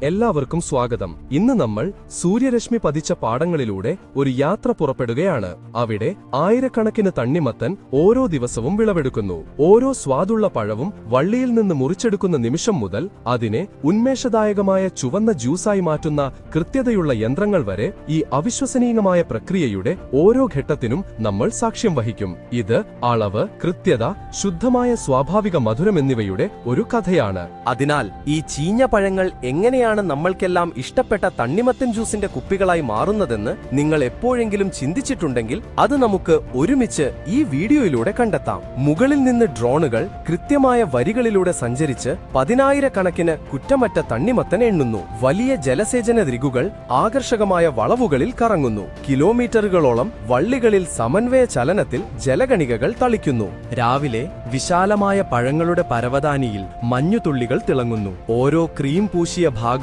എല്ലാവർക്കും സ്വാഗതം. ഇന്ന് നമ്മൾ സൂര്യരശ്മി പതിച്ച പാടങ്ങളിലൂടെ ഒരു യാത്ര പുറപ്പെടുകയാണ്. അവിടെ ആയിരക്കണക്കിന് തണ്ണിമത്തൻ ഓരോ ദിവസവും വിളവെടുക്കുന്നു. ഓരോ സ്വാദുള്ള പഴവും വള്ളിയിൽ നിന്ന് മുറിച്ചെടുക്കുന്ന നിമിഷം മുതൽ അതിനെ ഉന്മേഷദായകമായ ചുവന്ന ജ്യൂസായി മാറ്റുന്ന കൃത്യതയുള്ള യന്ത്രങ്ങൾ വരെ ഈ അവിശ്വസനീയമായ പ്രക്രിയയുടെ ഓരോ ഘട്ടത്തിനും നമ്മൾ സാക്ഷ്യം വഹിക്കും. ഇത് അളവ്, കൃത്യത, ശുദ്ധമായ സ്വാഭാവിക മധുരം എന്നിവയുടെ ഒരു കഥയാണ്. അതിനാൽ ഈ ചീഞ്ഞ പഴങ്ങൾ എങ്ങനെയാണ് നമ്മൾക്കെല്ലാം ഇഷ്ടപ്പെട്ട തണ്ണിമത്തൻ ജ്യൂസിന്റെ കുപ്പികളായി മാറുന്നതെന്ന് നിങ്ങൾ എപ്പോഴെങ്കിലും ചിന്തിച്ചിട്ടുണ്ടെങ്കിൽ അത് നമുക്ക് ഒരുമിച്ച് ഈ വീഡിയോയിലൂടെ കണ്ടെത്താം. മുകളിൽ നിന്ന് ഡ്രോണുകൾ കൃത്യമായ വരികളിലൂടെ സഞ്ചരിച്ച് 10,000-കണക്കിന് കുറ്റമറ്റ തണ്ണിമത്തൻ എണ്ണുന്നു. വലിയ ജലസേചന റിഗുകൾ ആകർഷകമായ വളവുകളിൽ കറങ്ങുന്നു. കിലോമീറ്ററുകളോളം വള്ളികളിൽ സമന്വയ ചലനത്തിൽ ജലഗണികകൾ തളിക്കുന്നു. രാവിലെ വിശാലമായ പഴങ്ങളുടെ പരവതാനിയിൽ മഞ്ഞുതുള്ളികൾ തിളങ്ങുന്നു. ഓരോ ക്രീം പൂശിയ ഭാഗവും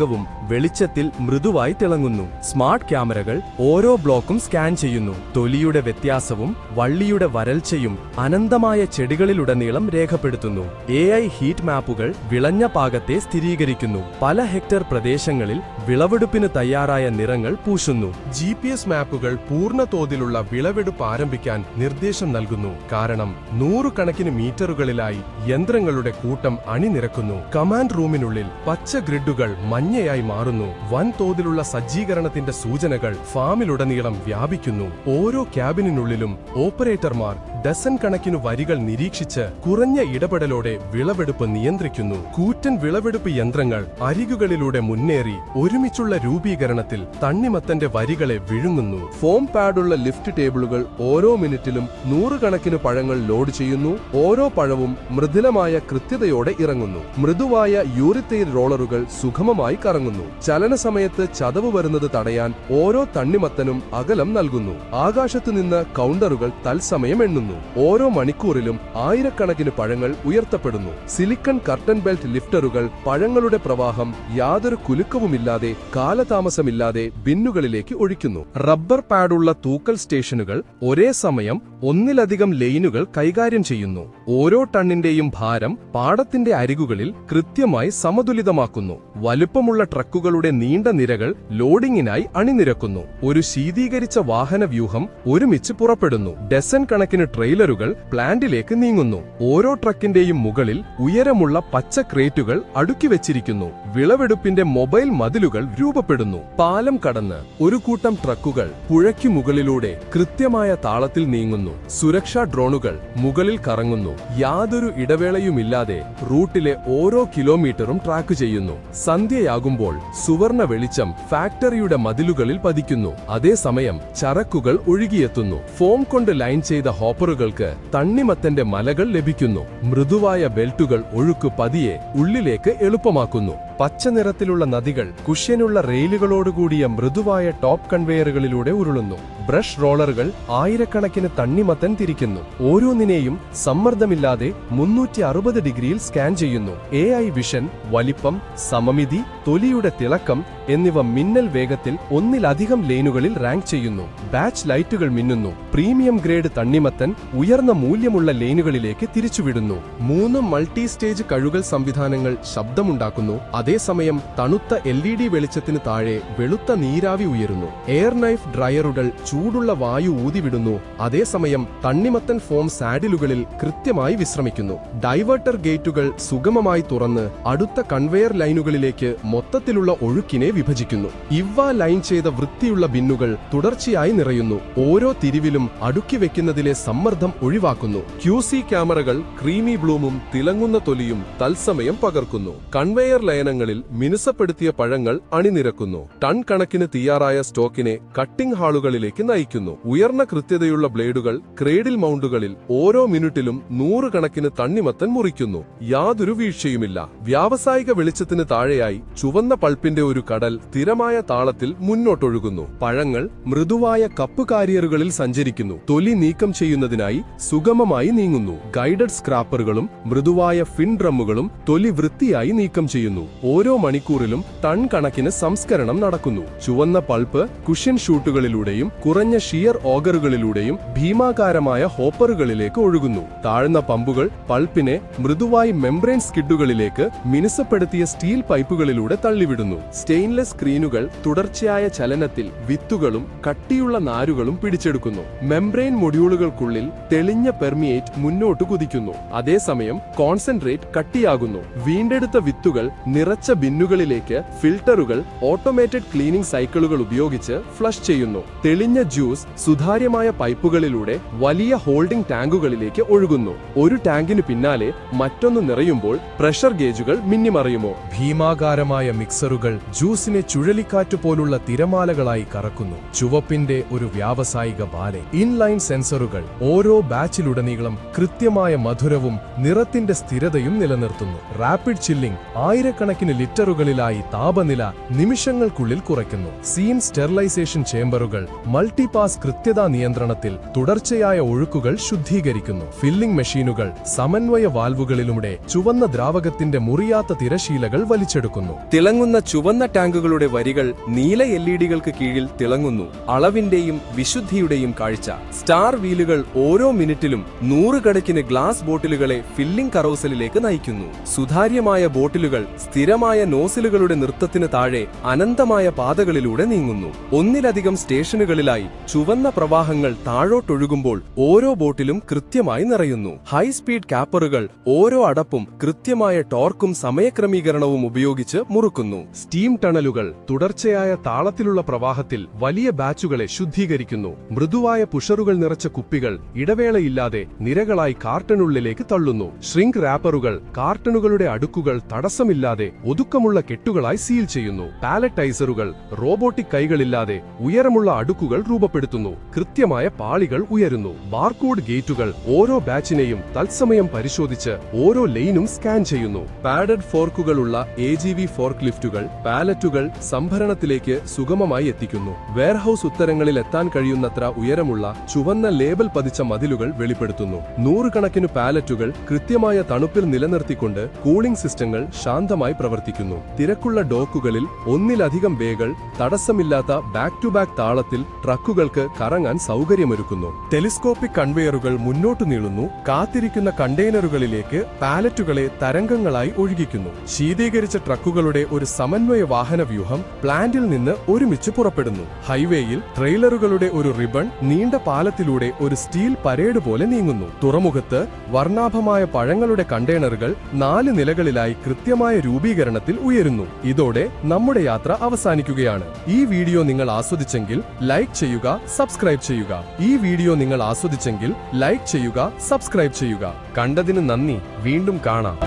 വെളിച്ചത്തിൽ മൃദുവായി തിളങ്ങുന്നു. സ്മാർട്ട് ക്യാമറകൾ ഓരോ ബ്ലോക്കും സ്കാൻ ചെയ്യുന്നു. തൊലിയുടെ വ്യത്യാസവും വള്ളിയുടെ വരൾച്ചയും അനന്തമായ ചെടികളിലുടനീളം രേഖപ്പെടുത്തുന്നു. AI ഹീറ്റ് മാപ്പുകൾ വിളഞ്ഞ പാകത്തെ സ്ഥിരീകരിക്കുന്നു. പല ഹെക്ടർ പ്രദേശങ്ങളിൽ വിളവെടുപ്പിന് തയ്യാറായ നിറങ്ങൾ പൂശുന്നു. GPS മാപ്പുകൾ പൂർണ്ണ തോതിലുള്ള വിളവെടുപ്പ് ആരംഭിക്കാൻ നിർദ്ദേശം നൽകുന്നു. കാരണം 100-കണക്കിന് മീറ്ററുകളിലായി യന്ത്രങ്ങളുടെ കൂട്ടം അണിനിരക്കുന്നു. കമാൻഡ് റൂമിനുള്ളിൽ പച്ച ഗ്രിഡുകൾ മഞ്ഞയായി മാറുന്നു. വൻതോതിലുള്ള സജ്ജീകരണത്തിന്റെ സൂചനകൾ ഫാമിലുടനീളം വ്യാപിക്കുന്നു. ഓരോ ക്യാബിനുള്ളിലും ഓപ്പറേറ്റർമാർ ഡസൻ കണക്കിനു വരികൾ നിരീക്ഷിച്ച് കുറഞ്ഞ ഇടപെടലോടെ വിളവെടുപ്പ് നിയന്ത്രിക്കുന്നു. കൂറ്റൻ വിളവെടുപ്പ് യന്ത്രങ്ങൾ അരികുകളിലൂടെ മുന്നേറി ഒരുമിച്ചുള്ള രൂപീകരണത്തിൽ തണ്ണിമത്തന്റെ വരികളെ വിഴുങ്ങുന്നു. ഫോം പാഡുള്ള ലിഫ്റ്റ് ടേബിളുകൾ ഓരോ മിനിറ്റിലും 100-കണക്കിന് പഴങ്ങൾ ലോഡ് ചെയ്യുന്നു. ഓരോ പഴവും മൃദുലമായ കൃത്യതയോടെ ഇറങ്ങുന്നു. മൃദുവായ യൂറിത്തെയിൽ റോളറുകൾ സുഗമമായി കറങ്ങുന്നു. ചലനസമയത്ത് ചതവ് വരുന്നത് തടയാൻ ഓരോ തണ്ണിമത്തനും അകലം നൽകുന്നു. ആകാശത്തുനിന്ന് കൗണ്ടറുകൾ തത്സമയം എണ്ണുന്നു. ഓരോ മണിക്കൂറിലും ആയിരക്കണക്കിന് പഴങ്ങൾ ഉയർത്തപ്പെടുന്നു. സിലിക്കൺ കർട്ടൻ ബെൽറ്റ് ലിഫ്റ്ററുകൾ പഴങ്ങളുടെ പ്രവാഹം യാതൊരു കുലുക്കവുമില്ലാതെ കാലതാമസമില്ലാതെ ബിന്നുകളിലേക്ക് ഒഴിക്കുന്നു. റബ്ബർ പാഡുള്ള തൂക്കൽ സ്റ്റേഷനുകൾ ഒരേ സമയം ഒന്നിലധികം ലെയിനുകൾ കൈകാര്യം ചെയ്യുന്നു. ഓരോ ടണ്ണിന്റെയും ഭാരം പാടത്തിന്റെ അരികുകളിൽ കൃത്യമായി സമതുലിതമാക്കുന്നു. വലുപ്പമുള്ള ട്രക്കുകളുടെ നീണ്ട നിരകൾ ലോഡിംഗിനായി അണിനിരക്കുന്നു. ഒരു ശീതീകരിച്ച വാഹന വ്യൂഹം ഒരുമിച്ച് പുറപ്പെടുന്നു. ഡസൻ കണക്കിന് ട്രെയിലറുകൾ പ്ലാന്റിലേക്ക് നീങ്ങുന്നു. ഓരോ ട്രക്കിന്റെയും മുകളിൽ ഉയരമുള്ള പച്ച ക്രേറ്റുകൾ അടുക്കി വെച്ചിരിക്കുന്നു. വിളവെടുപ്പിന്റെ മൊബൈൽ മതിലുകൾ രൂപപ്പെടുന്നു. പാലം കടന്ന് ഒരു കൂട്ടം ട്രക്കുകൾ പുഴയ്ക്കു മുകളിലൂടെ കൃത്യമായ താളത്തിൽ നീങ്ങുന്നു. സുരക്ഷാ ഡ്രോണുകൾ മുകളിൽ കറങ്ങുന്നു. യാതൊരു ഇടവേളയുമില്ലാതെ റൂട്ടിലെ ഓരോ കിലോമീറ്ററും ട്രാക്ക് ചെയ്യുന്നു. സന്ധ്യയാകുമ്പോൾ സുവർണ വെളിച്ചം ഫാക്ടറിയുടെ മതിലുകളിൽ പതിക്കുന്നു. അതേസമയം ചരക്കുകൾ ഒഴുകിയെത്തുന്നു. ഫോം കൊണ്ട് ലൈൻ ചെയ്ത ഹോപ്പറുകൾക്ക് തണ്ണിമത്തന്റെ മലകൾ ലഭിക്കുന്നു. മൃദുവായ ബെൽറ്റുകൾ ഒഴുക്ക് പതിയെ ഉള്ളിലേക്ക് എളുപ്പമാക്കുന്നു. പച്ച നിറത്തിലുള്ള നദികൾ കുഷ്യനുള്ള റെയിലുകളോടുകൂടിയ മൃദുവായ ടോപ്പ് കൺവെയറുകളിലൂടെ ഉരുളുന്നു. ബ്രഷ് റോളറുകൾ ആയിരക്കണക്കിന് തണ്ണിമത്തൻ തിരിക്കുന്നു. ഓരോന്നിനെയും സമ്മർദ്ദമില്ലാതെ 360 ഡിഗ്രിയിൽ സ്കാൻ ചെയ്യുന്നു. AI വിഷൻ, വലിപ്പം, സമമിതി, തൊലിയുടെ തിളക്കം എന്നിവ മിന്നൽ വേഗത്തിൽ ഒന്നിലധികം ലെയിനുകളിൽ റാങ്ക് ചെയ്യുന്നു. ബാച്ച് ലൈറ്റുകൾ മിന്നുന്നു. പ്രീമിയം ഗ്രേഡ് തണ്ണിമത്തൻ ഉയർന്ന മൂല്യമുള്ള ലെയിനുകളിലേക്ക് തിരിച്ചുവിടുന്നു. 3 മൾട്ടി സ്റ്റേജ് കഴുകൽ സംവിധാനങ്ങൾ ശബ്ദമുണ്ടാക്കുന്നു. അതേസമയം തണുത്ത LED വെളിച്ചത്തിന് താഴെ വെളുത്ത നീരാവി ഉയരുന്നു. എയർ നൈഫ് ഡ്രയറുകൾ ചൂടുള്ള വായു ഊതിവിടുന്നു. അതേസമയം തണ്ണിമത്തൻ ഫോം സാഡിലുകളിൽ കൃത്യമായി വിശ്രമിക്കുന്നു. ഡൈവേർട്ടർ ഗേറ്റുകൾ സുഗമമായി തുറന്ന് അടുത്ത കൺവെയർ ലൈനുകളിലേക്ക് മൊത്തത്തിലുള്ള ഒഴുക്കിനെ വിഭജിക്കുന്നു. ഇവ ലൈൻ ചെയ്ത വൃത്തിയുള്ള ബിന്നുകൾ തുടർച്ചയായി നിറയുന്നു. ഓരോ തിരിവിലും അടുക്കി വെക്കുന്നതിലെ സമ്മർദ്ദം ഒഴിവാക്കുന്നു. QC ക്യാമറകൾ ക്രീമി ബ്ലൂമും തിളങ്ങുന്ന തൊലിയും തത്സമയം പകർക്കുന്നു. കൺവെയർ ലയനങ്ങളിൽ മിനുസപ്പെടുത്തിയ പഴങ്ങൾ അണിനിരക്കുന്നു. ടൺ കണക്കിന് തയ്യാറായ സ്റ്റോക്കിനെ കട്ടിംഗ് ഹാളുകളിലേക്ക് നയിക്കുന്നു. ഉയർന്ന കൃത്യതയുള്ള ബ്ലേഡുകൾ ക്രേഡിൽ മൗണ്ടുകളിൽ ഓരോ മിനിറ്റിലും 100 കണക്കിന് തണ്ണിമത്തൻ മുറിക്കുന്നു. യാതൊരു വീഴ്ചയുമില്ല. വ്യാവസായിക വെളിച്ചത്തിന് താഴെയായി ചുവന്ന പൾപ്പിന്റെ ഒരു കടൽ സ്ഥിരമായ താളത്തിൽ മുന്നോട്ടൊഴുകുന്നു. പഴങ്ങൾ മൃദുവായ കപ്പ് കാരിയറുകളിൽ സഞ്ചരിക്കുന്നു. തൊലി നീക്കം ചെയ്യുന്നതിനായി സുഗമമായി നീങ്ങുന്നു. ഗൈഡഡ് സ്ക്രാപ്പറുകളും മൃദുവായ ഫിൻ ഡ്രമ്മുകളും തൊലി വൃത്തിയായി നീക്കം ചെയ്യുന്നു. ഓരോ മണിക്കൂറിലും ടൺ കണക്കിന് സംസ്കരണം നടക്കുന്നു. ചുവന്ന പൾപ്പ് കുഷ്യൻ ഷൂട്ടുകളിലൂടെയും കുറഞ്ഞ ഷിയർ ഓഗറുകളിലൂടെയും ഭീമാകാരമായ ഹോപ്പറുകളിലേക്ക് ഒഴുകുന്നു. താഴ്ന്ന പമ്പുകൾ പൾപ്പിനെ മൃദുവായി മെംബ്രെയിൻ സ്കിഡുകളിലേക്ക് മിനുസപ്പെടുത്തിയ സ്റ്റീൽ പൈപ്പുകളിലൂടെ തള്ളിവിടുന്നു. സ്റ്റെയിൻലെസ് സ്ക്രീനുകൾ തുടർച്ചയായ ചലനത്തിൽ വിത്തുകളും കട്ടിയുള്ള നാരുകളും പിടിച്ചെടുക്കുന്നു. മെംബ്രെയിൻ മൊഡ്യൂളുകൾക്കുള്ളിൽ തെളിഞ്ഞ പെർമിയേറ്റ് മുന്നോട്ട് കുതിക്കുന്നു. അതേസമയം കോൺസെൻട്രേറ്റ് കട്ടിയാകുന്നു. വീണ്ടെടുത്ത വിത്തുകൾ നിറച്ച ബിന്നുകളിലേക്ക് ഫിൽട്ടറുകൾ ഓട്ടോമേറ്റഡ് ക്ലീനിംഗ് സൈക്കിളുകൾ ഉപയോഗിച്ച് ഫ്ലഷ് ചെയ്യുന്നു. തെളിഞ്ഞ ജ്യൂസ് സുതാര്യമായ പൈപ്പുകളിലൂടെ വലിയ ഹോൾഡിംഗ് ടാങ്കുകളിലേക്ക് ഒഴുകുന്നു. ഒരു ടാങ്കിന് പിന്നാലെ മറ്റൊന്ന് നിറയുമ്പോൾ പ്രഷർ ഗേജുകൾ മിന്നിമറിയുമോ. ഭീമാകാരമായ മിക്സറുകൾ ജ്യൂസിനെ ചുഴലിക്കാറ്റ് പോലുള്ള തിരമാലകളായി കറക്കുന്നു. ചുവപ്പിന്റെ ഒരു വ്യാവസായിക ബാലെ. ഇൻലൈൻ സെൻസറുകൾ ഓരോ ബാച്ചിലുടനീളം കൃത്യമായ മധുരവും നിറത്തിന്റെ സ്ഥിരതയും നിലനിർത്തുന്നു. റാപ്പിഡ് ചില്ലിംഗ് ആയിരക്കണക്കിന് ലിറ്ററുകളിലായി താപനില നിമിഷങ്ങൾക്കുള്ളിൽ കുറയ്ക്കുന്നു. സീം സ്റ്റെറിലൈസേഷൻ ചേംബറുകൾ മൾട്ടിപാസ് കൃത്യതാ നിയന്ത്രണത്തിൽ തുടർച്ചയായ ഒഴുക്കുകൾ ശുദ്ധീകരിക്കുന്നു. ഫില്ലിംഗ് മെഷീനുകൾ സമന്വയ വാൽവുകളിലൂടെ ചുവന്ന ദ്രാവകത്തിന്റെ മുറിയാത്ത തിരശീലകൾ വലിച്ചെടുക്കുന്നു. തിളങ്ങുന്ന ചുവന്ന ടാങ്കുകളുടെ വരികൾ നീല എൽഇഡികൾക്ക് കീഴിൽ തിളങ്ങുന്നു. അളവിന്റെയും വിശുദ്ധിയുടെയും കാഴ്ച. സ്റ്റാർ വീലുകൾ ഓരോ മിനിറ്റിലും 100 കണക്കിന് ഗ്ലാസ് ബോട്ടിലുകളെ ഫില്ലിംഗ് കറോസലിലേക്ക് നയിക്കുന്നു. സുതാര്യമായ ബോട്ടിലുകൾ സ്ഥിരമായ നോസിലുകളുടെ നൃത്തത്തിന് താഴെ അനന്തമായ പാതകളിലൂടെ നീങ്ങുന്നു. ഒന്നിലധികം സ്റ്റേഷനുകളിലായി ചുവന്ന പ്രവാഹങ്ങൾ താഴോട്ടൊഴുകുമ്പോൾ ഓരോ ബോട്ടിലും കൃത്യമായി നിറയുന്നു. ഹൈസ്പീഡ് കാപ്പറുകൾ ഓരോ അടപ്പും കൃത്യമായ ടോർക്കും സമയക്രമീകരണവും ഉപയോഗിച്ച് മുറുക്കുന്നു. സ്റ്റീം ടണലുകൾ തുടർച്ചയായ താളത്തിലുള്ള പ്രവാഹത്തിൽ വലിയ ബാച്ചുകളെ ശുദ്ധീകരിക്കുന്നു. മൃദുവായ പുഷറുകൾ നിറച്ച കുപ്പികൾ ഇടവേളയില്ലാതെ നിരകളായി കാർട്ടനുള്ളിലേക്ക് തള്ളുന്നു. ഷ്രിങ്ക് റാപ്പറുകൾ കാർട്ടനുകളുടെ അടുക്കുകൾ തടസ്സമില്ലാതെ ഒതുക്കമുള്ള കെട്ടുകളായി സീൽ ചെയ്യുന്നു. പാലറ്റൈസറുകൾ റോബോട്ടിക് കൈകളില്ലാതെ ഉയരമുള്ള അടുക്കുകൾ രൂപപ്പെടുത്തുന്നു. കൃത്യമായ പാളികൾ ഉയരുന്നു. ബാർകോഡ് ഗേറ്റുകൾ ഓരോ ബാച്ചിനെയും തത്സമയം പരിശോധിച്ച് ഓരോ ലൈനും സ്കാൻ ചെയ്യുന്നു. പാഡഡ് ഫോർക്കുകളുള്ള AGV ഫോർക്ക് ലിഫ്റ്റുകൾ പാലറ്റുകൾ സംഭരണത്തിലേക്ക് സുഗമമായി എത്തിക്കുന്നു. വെയർഹൌസ് ഉത്തരങ്ങളിൽ എത്താൻ കഴിയുന്നത്ര ഉയരമുള്ള ചുവന്ന ലേബൽ പതിച്ച മതിലുകൾ വെളിപ്പെടുത്തുന്നു. 100 കണക്കിന് പാലറ്റുകൾ കൃത്യമായ തണുപ്പിൽ നിലനിർത്തിക്കൊണ്ട് കൂളിംഗ് സിസ്റ്റങ്ങൾ ശാന്തമായി പ്രവർത്തിക്കുന്നു. തിരക്കുള്ള ഡോക്കുകളിൽ ഒന്നിലധികം ബേകൾ തടസ്സമില്ലാത്ത ബാക്ക് ടു ബാക്ക് താളത്തിൽ ട്രക്കുകൾക്ക് കറങ്ങാൻ സൗകര്യമൊരുക്കുന്നു. ടെലിസ്കോപ്പിക് കൺവെയറുകൾ മുന്നോട്ടു നീളുന്നു. കാത്തിരിക്കുന്ന കണ്ടെയ്നറുകളിലേക്ക് പാലറ്റുകളെ തരംഗങ്ങളായി ഒഴുകിക്കുന്നു. ശീതീകരിച്ച ട്രക്കുകളുടെ ഒരു സമന്വയ വാഹന വ്യൂഹം പ്ലാന്റിൽ നിന്ന് ഒരുമിച്ച് പുറപ്പെടുന്നു. ഹൈവേയിൽ ട്രെയിലറുകളുടെ ഒരു റിബൺ നീണ്ട പാലത്തിലൂടെ ഒരു സ്റ്റീൽ പരേഡ് പോലെ നീങ്ങുന്നു. തുറമുഖത്ത് വർണ്ണാഭമായ പഴങ്ങളുടെ കണ്ടെയ്നറുകൾ 4 നിലകളിലായി കൃത്യമായ രൂപീകരണത്തിൽ ഉയരുന്നു. ഇതോടെ നമ്മുടെ യാത്ര അവസാനിക്കുകയാണ്. ഈ വീഡിയോ നിങ്ങൾ ആസ്വദിച്ചെങ്കിൽ ലൈക്ക് ചെയ്യുക, സബ്സ്ക്രൈബ് ചെയ്യുക. ഈ വീഡിയോ നിങ്ങൾ ആസ്വദിച്ചെങ്കിൽ ലൈക്ക് ചെയ്യുക, സബ്സ്ക്രൈബ് ചെയ്യുക. കണ്ടതിന് നന്ദി. വീണ്ടും കാണാം.